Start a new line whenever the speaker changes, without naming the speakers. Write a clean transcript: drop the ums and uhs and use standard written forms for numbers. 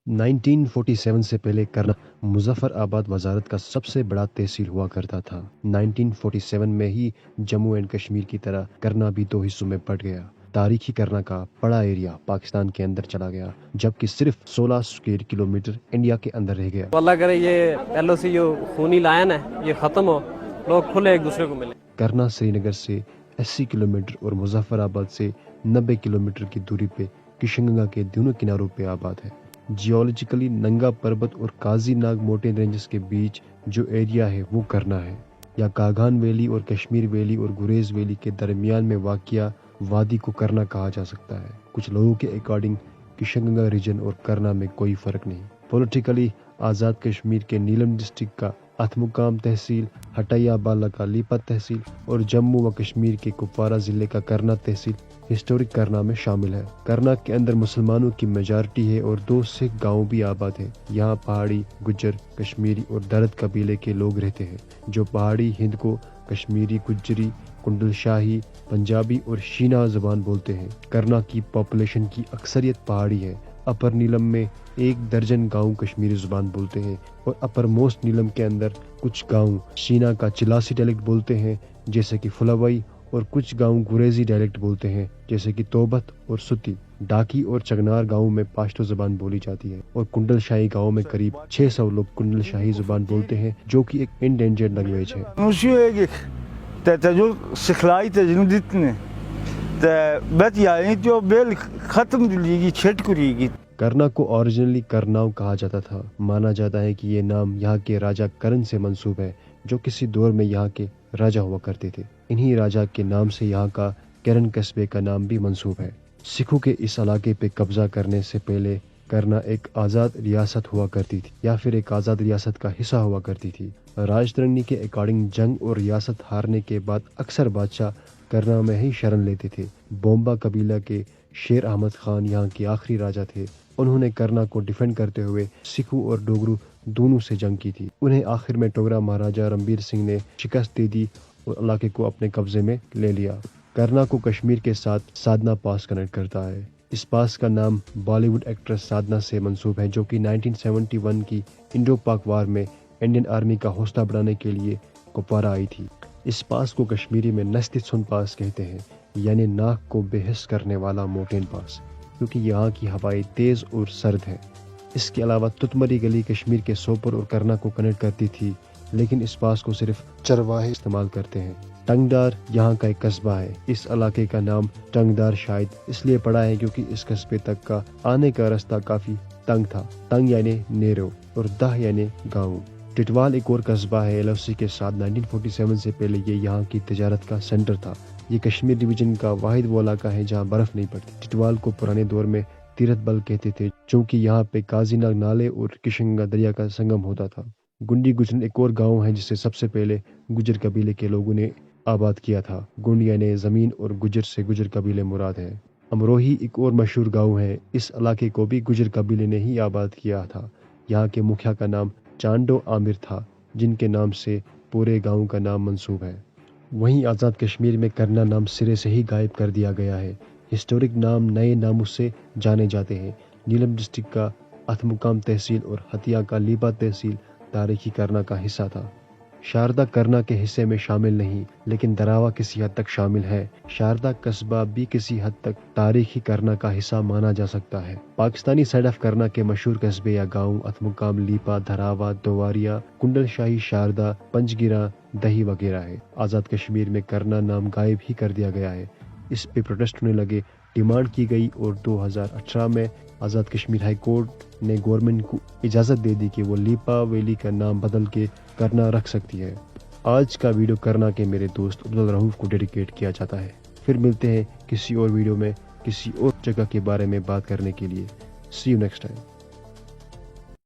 1947 से पहले करना मुजफ्फर आबाद वजारत का सबसे बड़ा तहसील हुआ करता था। 1947 में ही जम्मू एंड कश्मीर की तरह करना भी दो हिस्सों में बट गया। तारीखी करना का बड़ा एरिया पाकिस्तान के अंदर चला गया, जबकि सिर्फ 16 स्क्वायर किलोमीटर इंडिया के अंदर रह गया।
अल्लाह करे ये LOC जो खूनी लायन है ये खत्म हो, लोग खुले एक दूसरे को मिले।
करना श्रीनगर से 80 किलोमीटर और मुजफ्फराबाद से 90 किलोमीटर की दूरी पे किशनगंगा के दोनों किनारों पे आबाद है। जियोलॉजिकली नंगा पर्वत और काजी नाग माउंटेन रेंजेस के बीच जो एरिया है वो करना है, या कागान वैली और कश्मीर वैली और गुरेज वैली के दरमियान में वाक़िया वादी को करना कहा जा सकता है। कुछ लोगों के अकॉर्डिंग किशनगंगा रीजन और करना में कोई फर्क नहीं। पॉलिटिकली आज़ाद कश्मीर के नीलम डिस्ट्रिक्ट का अथमुकाम तहसील, हटाया बाला का लीपा तहसील और जम्मू व कश्मीर के कुपवारा ज़िले का करना तहसील हिस्टोरिक करना में शामिल है। करना के अंदर मुसलमानों की मेजॉरिटी है और 2 सिख गांव भी आबाद है। यहाँ पहाड़ी, गुज्जर, कश्मीरी और दरद कबीले के लोग रहते हैं, जो पहाड़ी हिंद को कश्मीरी, गुज्जरी, कुंडल शाही, पंजाबी और शीना ज़बान बोलते हैं। करना की पॉपुलेशन की अक्सरियत पहाड़ी है। अपर नीलम में 1 दर्जन गांव कश्मीरी ज़ुबान बोलते हैं और अपर मोस्ट नीलम के अंदर कुछ गांव शीना का चिलासी डायलेक्ट बोलते हैं जैसे कि फुलावई, और कुछ गांव गुरेजी डायलेक्ट बोलते हैं जैसे कि तोबत और सुती। डाकी और चगनार गांव में पाश्तो ज़बान बोली जाती है और कुंडल शाही गांव में करीब 600 लोग कुंडल शाही ज़ुबान बोलते हैं, जो कि एक इंडेंजर्ड लैंग्वेज है। करना को ओरिजिनली करनाव कहा जाता था। माना जाता है कि ये नाम यहाँ के राजा करण से मंसूब है, जो किसी दौर में यहाँ के राजा हुआ करते थे। इन्हीं राजा के नाम से यहाँ का करन कस्बे का नाम भी मंसूब है। सिखों के इस इलाके पे कब्जा करने से पहले करना एक आज़ाद रियासत हुआ करती थी, या फिर एक आज़ाद रियासत का हिस्सा हुआ करती थी। राजतरंगी के अकॉर्डिंग जंग और रियासत हारने के बाद अक्सर बादशाह करना में ही शरण लेते थे। बोम्बा कबीला के शेर अहमद खान यहाँ के आखिरी राजा थे। उन्होंने करना को डिफेंड करते हुए सिखों और डोगरू दोनों से जंग की थी। उन्हें आखिर में टोगरा महाराजा रणबीर सिंह ने शिकस्त दे दी और इलाके को अपने कब्जे में ले लिया। करना को कश्मीर के साथ साधना पास कनेक्ट करता है। इस पास का नाम बॉलीवुड एक्ट्रेस साधना से मंसूब है, जो कि 1971 की इंडो पाक वार में इंडियन आर्मी का हौसला बढ़ाने के लिए कुपवारा आई थी। इस पास को कश्मीरी में नस्तिसुन पास कहते हैं, यानी नाक को बेहस करने वाला माउंटेन पास, क्योंकि यहाँ की हवाएं तेज और सर्द है। इसके अलावा तुतमरी गली कश्मीर के सोपर और करना को कनेक्ट करती थी, लेकिन इस पास को सिर्फ चरवाहे इस्तेमाल करते हैं। टंगदार यहाँ का एक कस्बा है। इस इलाके का नाम टंगदार शायद इसलिए पड़ा है क्योंकि इस कस्बे तक का आने का रास्ता काफी तंग था। तंग यानी नेरो और दाह यानी गाँव। टिटवाल एक और कस्बा है LOC के साथ। 1947 से पहले ये यहाँ की तिजारत का सेंटर था। ये कश्मीर डिवीजन का वाहिद वो इलाका है जहाँ बर्फ नहीं पड़ती। टिटवाल को पुराने दौर में तीरथ बल कहते थे, क्योंकि यहाँ पे काजीनाग नाले और किशनगंगा दरिया का संगम होता था। गुंडी गुजरन एक और गांव है जिसे सबसे पहले गुजर कबीले के लोगों ने आबाद किया था। गुंड यानी जमीन और गुजर से गुजर कबीले मुराद है। अमरोही एक और मशहूर गांव है। इस इलाके को भी गुजर कबीले ने ही आबाद किया था। यहाँ के मुखिया का नाम चांडो आमिर था, जिनके नाम से पूरे गाँव का नाम मंसूब है। वहीं आज़ाद कश्मीर में करना नाम सिरे से ही गायब कर दिया गया है। हिस्टोरिक नाम नए नामों से जाने जाते हैं। नीलम डिस्ट्रिक्ट का अथमुकाम तहसील और हतिया का लीबा तहसील तारीखी करना का हिस्सा था। शारदा करना के हिस्से में शामिल नहीं, लेकिन दरावा किसी हद तक शामिल है। शारदा कस्बा भी किसी हद तक तारीखी करना का हिस्सा माना जा सकता है। पाकिस्तानी साइड ऑफ करना के मशहूर कस्बे या गांव अथमुकाम, लीपा, धरावा, दोवारिया, कुंडल शाही, शारदा, पंजगिरा, दही वगैरह है। आज़ाद कश्मीर में करना नाम गायब ही कर दिया गया है। इस पे प्रोटेस्ट होने लगे, डिमांड की गई और 2018 में आज़ाद कश्मीर हाई कोर्ट ने गवर्नमेंट को इजाज़त दे दी कि वो लीपा वैली का नाम बदल के करना रख सकती है। आज का वीडियो करना के मेरे दोस्त अब्दुल रऊफ को डेडिकेट किया जाता है। फिर मिलते हैं किसी और वीडियो में किसी और जगह के बारे में बात करने के लिए। सी यू नेक्स्ट टाइम।